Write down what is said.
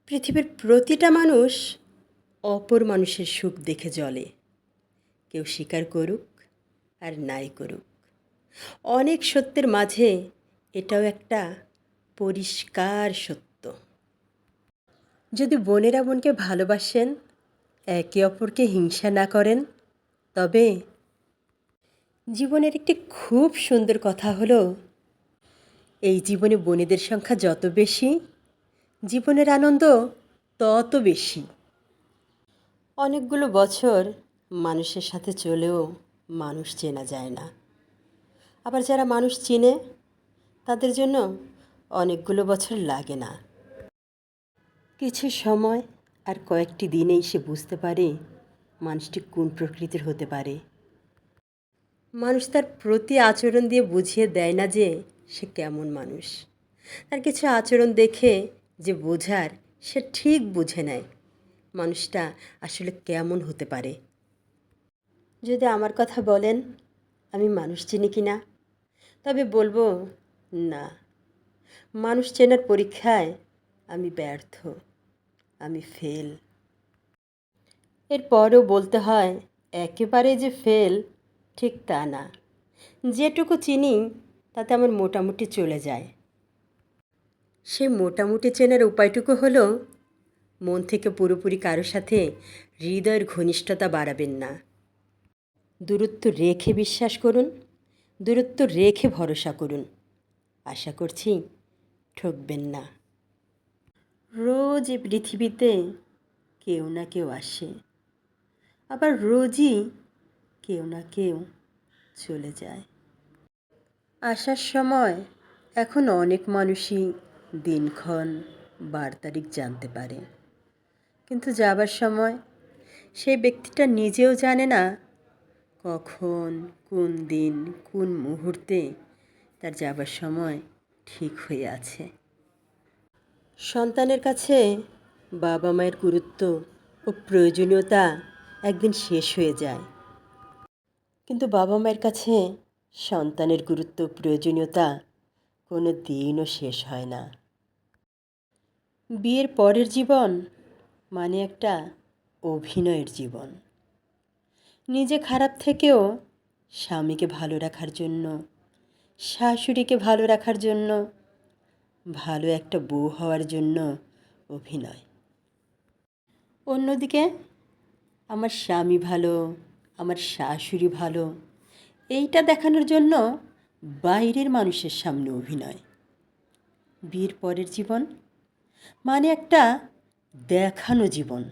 পৃথিবীর প্রতিটা মানুষ অপর মানুষের সুখ দেখে জ্বলে। কেউ স্বীকার করুক আর নাই করুক, অনেক সত্যের মাঝে এটাও একটা পরিষ্কার সত্য। যদি বোনেরা বোনকে ভালোবাসেন, একে অপরকে হিংসা না করেন, তবে জীবনের একটি খুব সুন্দর কথা হলো, এই জীবনে বোনেদের সংখ্যা যত বেশি, জীবনের আনন্দ তত বেশি। অনেকগুলো বছর মানুষের সাথে চলেও মানুষ চেনা যায় না, আবার যারা মানুষ চেনে তাদের জন্য অনেকগুলো বছর লাগে না। কিছু সময় আর কয়েকটি দিনেই সে বুঝতে পারে মানুষটি কোন প্রকৃতির হতে পারে। মানুষ তার প্রতি আচরণ দিয়ে বুঝিয়ে দেয় না যে সে কেমন মানুষ। তার কিছু আচরণ দেখে যে বোঝার, সে ঠিক বুঝে নেয় মানুষটা আসলে কেমন হতে পারে। যদি আমার কথা বলেন আমি মানুষ চিনি কি না, তবে বলবো না, মানুষ চেনার পরীক্ষায় আমি ব্যর্থ, আমি ফেল। এরপরেও বলতে হয় একেবারে যে ফেল ঠিক তা না, যেটুকু চিনি তাতে আমার মোটামুটি চলে যায়। সে মোটামুটি চেনার উপায়টুকু হলো, মন থেকে পুরোপুরি কারোর সাথে হৃদয়ের ঘনিষ্ঠতা বাড়াবেন না। দূরত্ব রেখে বিশ্বাস করুন, দূরত্ব রেখে ভরসা করুন। আশা করছি ঠকবেন না। রোজ এই পৃথিবীতে কেউ না কেউ আসে, আবার রোজই কেউ না কেউ চলে যায়। আসার সময় এখন অনেক মানুষই দিনক্ষণ বার তারিখ জানতে পারে, কিন্তু যাবার সময় সেই ব্যক্তিটা নিজেও জানে না কখন, কোন দিন, কোন মুহূর্তে তার যাবার সময় ঠিক হয়ে আছে। সন্তানের কাছে বাবা মায়ের গুরুত্ব ও প্রয়োজনীয়তা একদিন শেষ হয়ে যায়, কিন্তু বাবা মায়ের কাছে সন্তানের গুরুত্ব ও প্রয়োজনীয়তা কোনো দিনও শেষ হয় না। বিয়ের পরের জীবন মানে একটা অভিনয়ের জীবন। নিজে খারাপ থেকেও স্বামীকে ভালো রাখার জন্য, শাশুড়িকে ভালো রাখার জন্য, ভালো একটা বউ হওয়ার জন্য অভিনয়। অন্যদিকে আমার স্বামী ভালো, আমার শাশুড়ি ভালো, এইটা দেখানোর জন্য বাইরের মানুষের সামনে অভিনয়। বিয়ের পরের জীবন মানে একটা দেখানো জীবন।